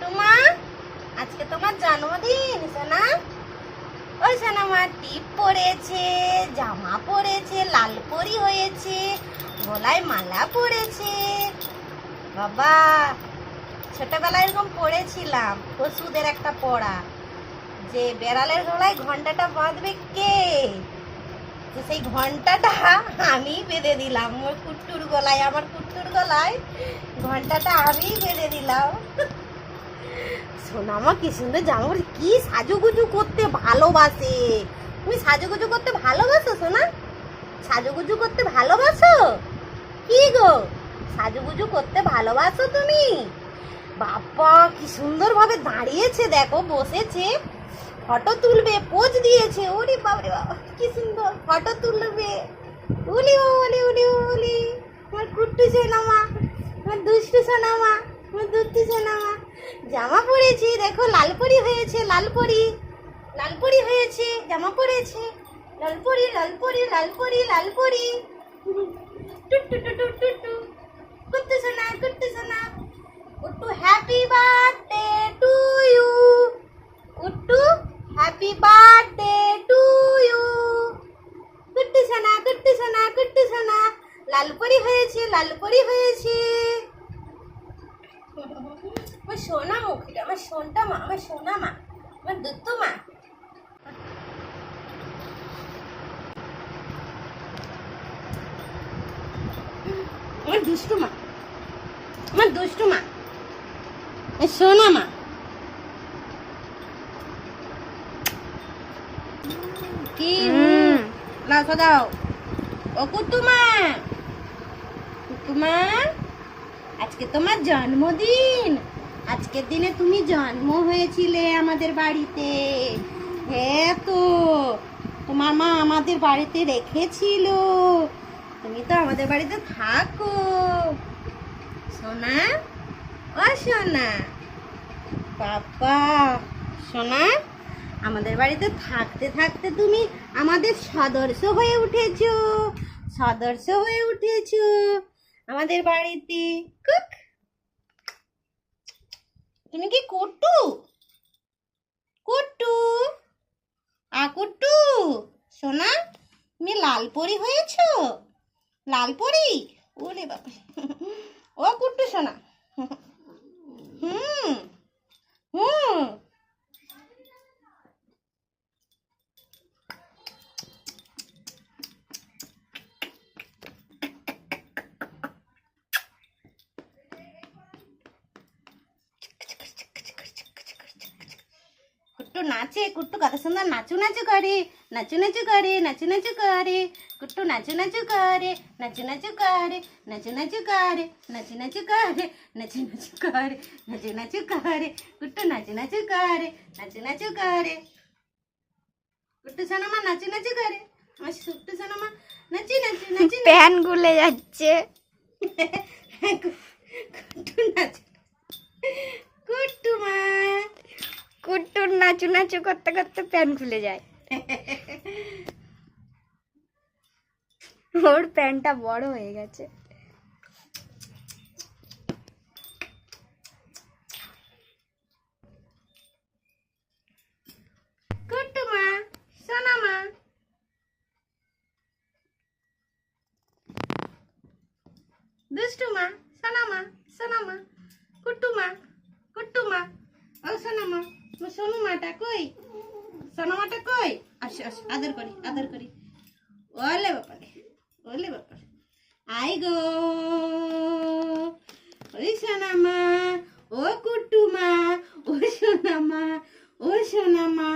কুট্টুমা, আজকে তোমার জন্মদিন সোনা। ওই সোনা মা টিপ পরেছে, জামা পরেছে, লাল পরি হয়েছে, গলায় মালা পরেছে। বাবা, ছোটবেলায় এরকম পড়েছিলাম ওষুধের একটা পড়া, যে বেড়ালের গলায় ঘন্টাটা বাঁধবে কে। তো সেই ঘন্টাটা আমি বেঁধে দিলাম আমার কুট্টুর গলায়। আমার কুট্টুর গলায় ঘন্টাটা আমি বেঁধে দিলাম। সোনামা কি সুন্দর জামা পরে, কি সাজুগুজু করতে ভালোবাসে। তুমি সাজুগুজু করতে ভালোবাসো সোনা? সাজুগুজু করতে ভালোবাসো? কি গো, সাজুগুজু করতে ভালোবাসো তুমি? বাবা কি সুন্দর ভাবে দাঁড়িয়েছে, দেখো বসেছে, ফটো তুলবে, পোজ দিয়েছে। ওরে বাবা রে বাবা, কি সুন্দর ফটো তুলবে। উলি উলি উলি উলি, আমার কুট্টু সোনামা, আমার দুষ্টু সোনামা, আমার দুষ্টু সোনামা। জামা পরেছি দেখো, লাল পরি হয়েছে, লাল পরি, লাল পরি হয়েছে, জামা পরেছে, লাল পরি লাল পরি লাল পরি লাল পরি। টুটু টুটু টুটু, কুট্টু সোনা, কুট্টু সোনা। Kuttu happy birthday to you. Kuttu happy birthday to you. Kuttu সোনা, কুট্টু সোনা, কুট্টু সোনা। লাল পরি হয়েছে, লাল পরি হয়েছে। আমার সোনা মুখিটা, আমার সোনটা মা, আমার সোনা মা, আমার দুত্তু মা। আমার দুষ্টু মা, আমার দুষ্টু মা, সোনা মা। কি লাও দাও। ও কুটুমা, কুটুমা, আজকে তোমার জন্মদিন। আজকের দিনে তুমি জন্ম হয়েছিলে আমাদের বাড়িতে। হ্যাঁ তো, তোমার মা আমাদের বাড়িতে রেখেছিল। তুমি তো আমাদের বাড়িতে থাকো সোনা। ও সোনা, বাবা সোনা, আমাদের বাড়িতে থাকতে থাকতে তুমি আমাদের সদস্য হয়ে উঠেছো, সদস্য হয়ে উঠেছো আমাদের বাড়িতে। কুক, তুমি কি কুট্টু? কুট্টু, কুট্টু সোনা, তুমি লাল পরি হয়েছো, লাল পরি। ওরে বাবা, ও কুট্টু সোনা। হুম হুম, কুট্টু নাচে, কুট্টু কত সুন্দর নাচু নাচু করে, নাচু নাচু করে, নাচু নাচু করে। কুট্টু নাচু নাচু করে, নাচু নাচু করে, নাচু নাচু করে, নাচু নাচু করে, নাচু নাচু করে, নাচু নাচু করে। কুট্টু নাচু নাচু করে, নাচু নাচু করে। কুট্টু সোনামা নাচু নাচু করে, আমার কুট্টু সোনামা নাচি নাচি নাচি। প্যান গুলে যাচ্ছে। কুট্টু নাচু, কুট্টু মা। কুট্টুর নাচু নাচু করতে করতে প্যান খুলে যায়। ওর প্যানটা বড় হয়ে গেছে। কুট্টু মা, সোনা মা। দুষ্টু মা, সোনা মা, সোনা মা। কুট্টু মা, কুট্টু মা। ও সোনা মা, সোনু মাটা কই? সোনা মাটা কই? আসো আসো, আদর করি, আদর করি। ওলে বাপারে, ওলে বাপারে। আই গো, ওই সোনা মা, ও কুট্টু মা, ও সোনা মা, ও সোনা মা,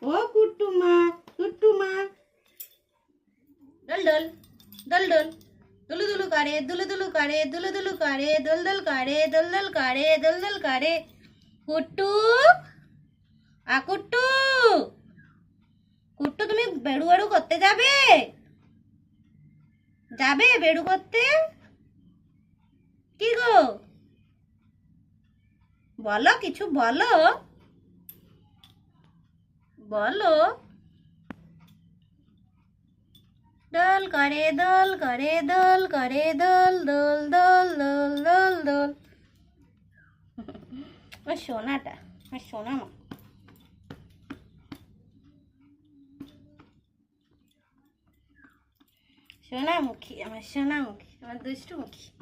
ও কুট্টু মা, কুট্টু মা। Doll doll, doll doll, Dulu Dulu করে, দুলু দুলু করে, দুলু দুলু করে, দোল দোল করে, দোল দোল করে, দোল দোল করে। কুট্টু, কুট্টু, কুট্টু তুমি বেড়ু বেড়ু করতে যাবে? যাবে বেড়ু করতে? কি গো, বলো কিছু, বলো বলো। দোল করে, দোল করে, দোল করে, দোল দোল দোল দোল দোল দোল। আমার সোনাটা, আমার সোনা মা। সোনামুখী, আমার সোনামুখী, আমার দুষ্টুমুখী।